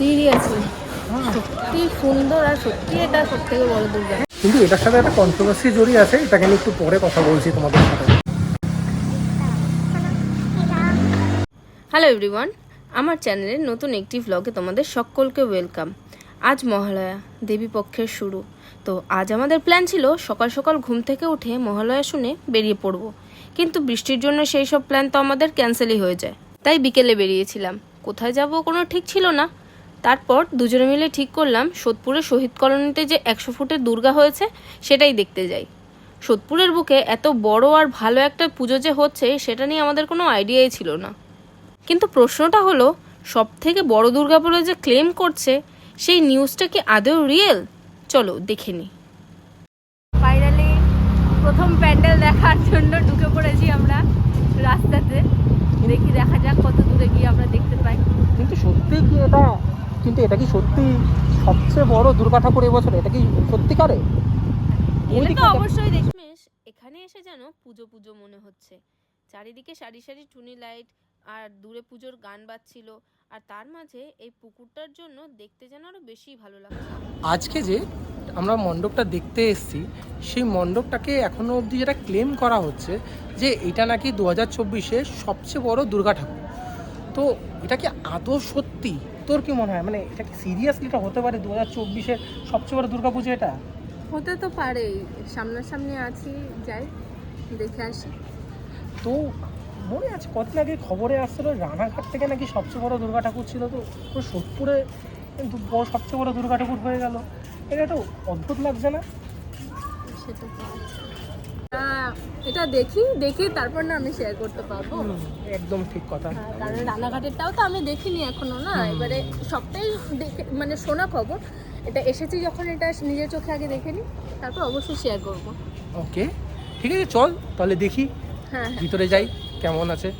Seriously সত্যি সুন্দর আর সত্যি এটা সবথেকে বড় দুর্গা। কিন্তু এটার সাথে একটা কন্ট্রোভার্সি জড়িয়ে আছে, এটাকে আমি একটু পরে কথা বলছি তোমাদের সাথে। হ্যালো এভরিওয়ান, আমার চ্যানেলের নতুন একটি ভ্লগে তোমাদের সকলকে ওয়েলকাম। আজ মহালয়া, দেবী পক্ষের শুরু। তো আজ আমাদের প্ল্যান ছিল সকাল সকাল ঘুম থেকে উঠে মহালয়া শুনে বেরিয়ে পড়ব, কিন্তু বৃষ্টির জন্য সেই সব প্ল্যান তো আমাদের ক্যান্সেলই হয়ে যায়। তাই বিকেলে বেরিয়েছিলাম। কোথায় যাব কোনো ঠিক ছিল না। তারপর দুজনে মিলে ঠিক করলাম সোদপুরের শহীদ কলোনিতে যে 100 ফুটের দুর্গা হয়েছে সেটাই দেখতে যাই। সোদপুরের বুকে এত বড় আর ভালো একটা পুজো যে হচ্ছে সেটা নিয়ে আমাদের কোনো আইডিয়াই ছিল না। কিন্তু প্রশ্নটা হলো, সব থেকে বড় দুর্গা বলে যে ক্লেম করছে সেই নিউজটা কি আদৌ রিয়েল? চলো দেখে নিই। ফাইনালি প্রথম প্যান্ডেল দেখার জন্য ঢুকে পড়েছি আমরা রাস্তাতে। দেখি দেখা যাক কত দূরে গিয়ে আমরা দেখতে পাই। কিন্তু সত্যি কি এটা কি সত্যি সবচেয়ে বড় দুর্গা ঠাকুর এবছর? এটা কি সত্যিকারে? এটা তো অবশ্যই দেখমেশ। এখানে এসে যেন পুজো পুজো মনে হচ্ছে। চারিদিকে সারি সারি টুনি লাইট আর দূরে পুজোর গান বাজছিল, আর তার মাঝে এই পুকুরটার জন্য দেখতে যেন আরো বেশি ভালো লাগছে। আজকে যে আমরা মণ্ডপটা দেখতে এসেছি, সেই মণ্ডপটাকে এখনো অবধি যেটা ক্লেম করা হচ্ছে যে এটা নাকি 2024-এর সবচেয়ে বড় দুর্গা ঠাকুর। তো এটা কি আদৌ সত্যি? তোর কি মনে হয়, মানে এটা কি সিরিয়াসলি এটা হতে পারে 2024-এর সবচেয়ে বড় দুর্গা পুজো? এটা হতে তো পারে, সামনাসামনি আছি, যাই দেখে আসি। তো মনে আছে কদিন আগে খবরে আসছিল রানাঘাট থেকে নাকি সবচেয়ে বড় দুর্গা ঠাকুর ছিল, তো সোদপুরে কিন্তু সবচেয়ে বড় দুর্গা ঠাকুর হয়ে গেল। এটা একটু অদ্ভুত লাগছে না? সেটা এটা দেখি তারপর না আমি শেয়ার করতে পারবো। একদম ঠিক কথা। কারণ রানাঘাটেরটাও তো আমি দেখিনি এখনো না, এবারে সবটাই দেখে মানে শোনা খবর। এটা এসেছি যখন এটা নিজের চোখে আগে দেখে নিই, তারপর অবশ্যই শেয়ার করবো। ওকে ঠিক আছে, চল তাহলে দেখি। হ্যাঁ, ভিতরে যাই কেমন আছে।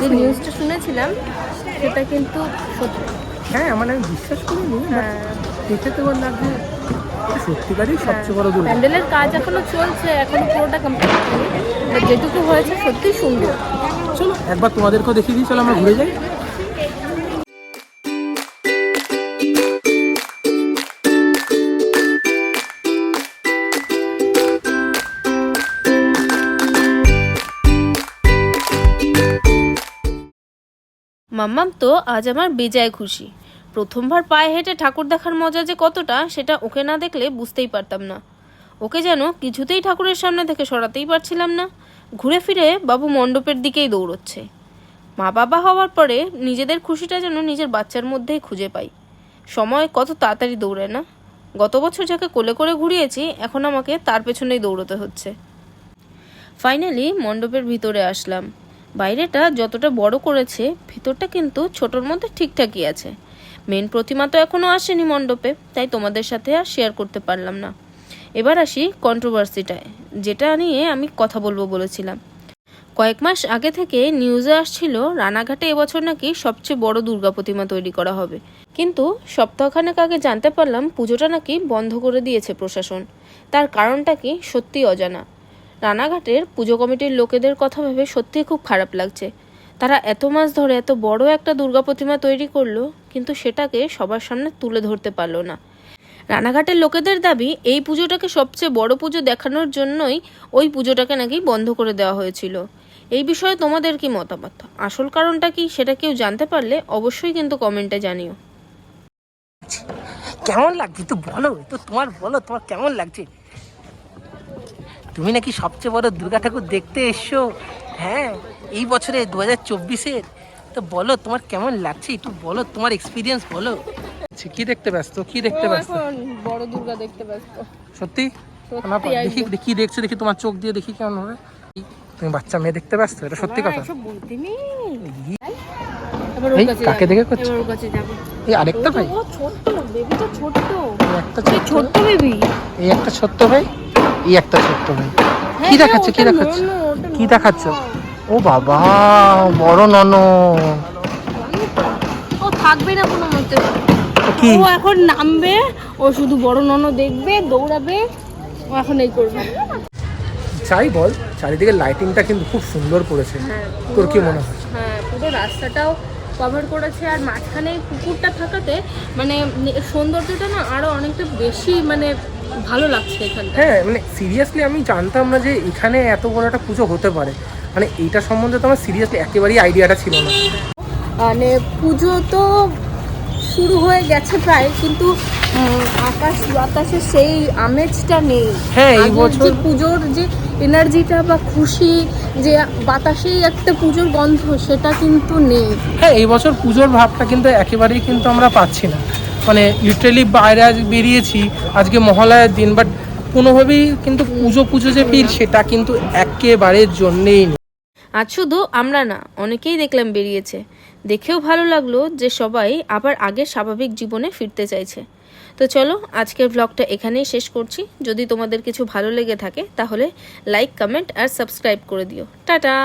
যে নিউজটা শুনেছিলাম সেটা কিন্তু সত্যি। হ্যাঁ মানে আমি বিশ্বাস করিনি, দেখে তো আমার লাগছে সত্যিকারই সবচেয়ে বড় দুর্গা। প্যান্ডেলের কাজ এখনো চলছে, এখনো পুরোটা কমপ্লিট হয়নি, যেটুকু হয়েছে সত্যি সুন্দর। চলো একবার তোমাদেরকেও দেখিয়ে দিই, চলো আমরা ঘুরে যাই। মাম্মাম তো আজ আমার বেজায় খুশি। প্রথমবার পায়ে হেঁটে ঠাকুর দেখার মজা যে কতটা সেটা ওকে না দেখলে বুঝতেই পারতাম না। ওকে যেন কিছুতেই ঠাকুরের সামনে থেকে সরাতেই পারছিলাম না। ঘুরে ফিরে বাবু মণ্ডপের দিকেই দৌড়চ্ছে। মা বাবা হওয়ার পরে নিজেদের খুশিটা যেন নিজের বাচ্চার মধ্যেই খুঁজে পাই। সময় কত তাড়াতাড়ি দৌড়ে না। গত বছর যাকে কোলে করে ঘুরিয়েছি এখন আমাকে তার পেছনেই দৌড়তে হচ্ছে। ফাইনালি মণ্ডপের ভিতরে আসলাম। বাইরেটা যতটা বড় করেছে ভিতরটা কিন্তু ছোটোর মধ্যে ঠিকঠাকই আছে। মেন প্রতিমা তো এখনো আসেনি মণ্ডপে, তাই তোমাদের সাথে আর শেয়ার করতে পারলাম না। এবার আসি কন্ট্রোভার্সিটায়, যেটা নিয়ে আমি কথা বলবো বলেছিলাম। কয়েক মাস আগে থেকে নিউজে আসছিল রানাঘাটে এবছর নাকি সবচেয়ে বড় দুর্গা প্রতিমা তৈরি করা হবে, কিন্তু সপ্তাহখানেক আগে জানতে পারলাম পুজোটা নাকি বন্ধ করে দিয়েছে প্রশাসন। তার কারণটা কি সত্যি অজানা। রানাঘাটের পুজো কমিটির লোকেদের কথা ভেবে সত্যিই খুব খারাপ লাগছে। তারা এত মাস ধরে এত বড় একটা দুর্গা প্রতিমা তৈরি করলো, কিন্তু সেটাকে সবার সামনে তুলে ধরতে পারলো না। রানাঘাটের লোকেদের দাবি এই পুজোটাকে সবচেয়ে বড় পুজো দেখানোর জন্যই ওই পুজোটাকে নাকি বন্ধ করে দেওয়া হয়েছিল। এই বিষয়ে তোমাদের কি মতামত? আসল কারণটা কি সেটা কেউ জানতে পারলে অবশ্যই কিন্তু কমেন্টে জানিও। কেমন লাগছে তো বলো, তো তোমার কেমন লাগছে? তুমি নাকি সবচেয়ে বড় দুর্গা ঠাকুর দেখতে এসছো, হ্যাঁ এই বছরে 2024-এর। তো বলো তোমার কেমন লাগছে, একটু বলো তোমার এক্সপিরিয়েন্স বলো। কি দেখতে ব্যস্ত? বড় দুর্গা দেখতে ব্যস্ত। সত্যি দেখি কি দেখছো, দেখি তোমার চোখ দিয়ে দেখি কেমন হবে। তুমি বাচ্চা মেয়ে দেখতে ব্যস্ত, এটা সত্যি কথা। কাকে দেখে করছো? এই আরেকটা ভাই, ছোট্ট বেবি, এই একটা ছোট্ট ভাই, এই একটা ছোট্ট ভাই। কি দেখাচ্ছ? কি দেখাচ্ছ? ও বাবা, বড় ননদ। ও থাকবে না কোনো মতে, কি? ও এখন নামবে, ও শুধু বড় ননদ দেখবে, দৌড়াবে, ও এখন এই করবে। যাই বল, চারিদিকে লাইটিংটা কিন্তু খুব সুন্দর করেছে। তোর কি মনে হয়? হ্যাঁ, পুরো রাস্তাটাও কভার করেছে, আর মাঝখানে পুকুরটা থাকাতে মানে সৌন্দর্যটা না আরো অনেকটা বেশি মানে ভালো লাগছে এখানটা। হ্যাঁ, মানে সিরিয়াসলি আমি জানতাম না যে এখানে এত বড় একটা পুজো হতে পারে। মানে এইটা সম্বন্ধে তো আমার সিরিয়াসলি একেবারেই আইডিয়াটা ছিল না। মানে পুজো তো শুরু হয়ে গেছে প্রায়, কিন্তু আকাশ বাতাসে সেই আমেজটা নেই। হ্যাঁ, এই আগের বছর যে পুজোর যে এনার্জিটা বা খুশি, যে বাতাসেই একটা পুজোর গন্ধ, সেটা কিন্তু নেই। হ্যাঁ, এই বছর পুজোর ভাবটা কিন্তু একেবারেই কিন্তু আমরা পাচ্ছি না। মানে লিটারেলি বাইরে আজ বেরিয়েছি, আজকে মহালয়ার দিন, বাট কোনোভাবেই কিন্তু পুজো যে ফিল সেটা কিন্তু একেবারের জন্যেই নেই। আজ শুধু আমরা না, অনেকেই দেখলাম বেরিয়েছে। দেখেও ভালো লাগলো যে সবাই আবার আগের স্বাভাবিক জীবনে ফিরতে চাইছে। তো চলো, আজকের ব্লগটা এখানেই শেষ করছি। যদি তোমাদের কিছু ভালো লেগে থাকে তাহলে লাইক, কমেন্ট আর সাবস্ক্রাইব করে দিও। টাটা।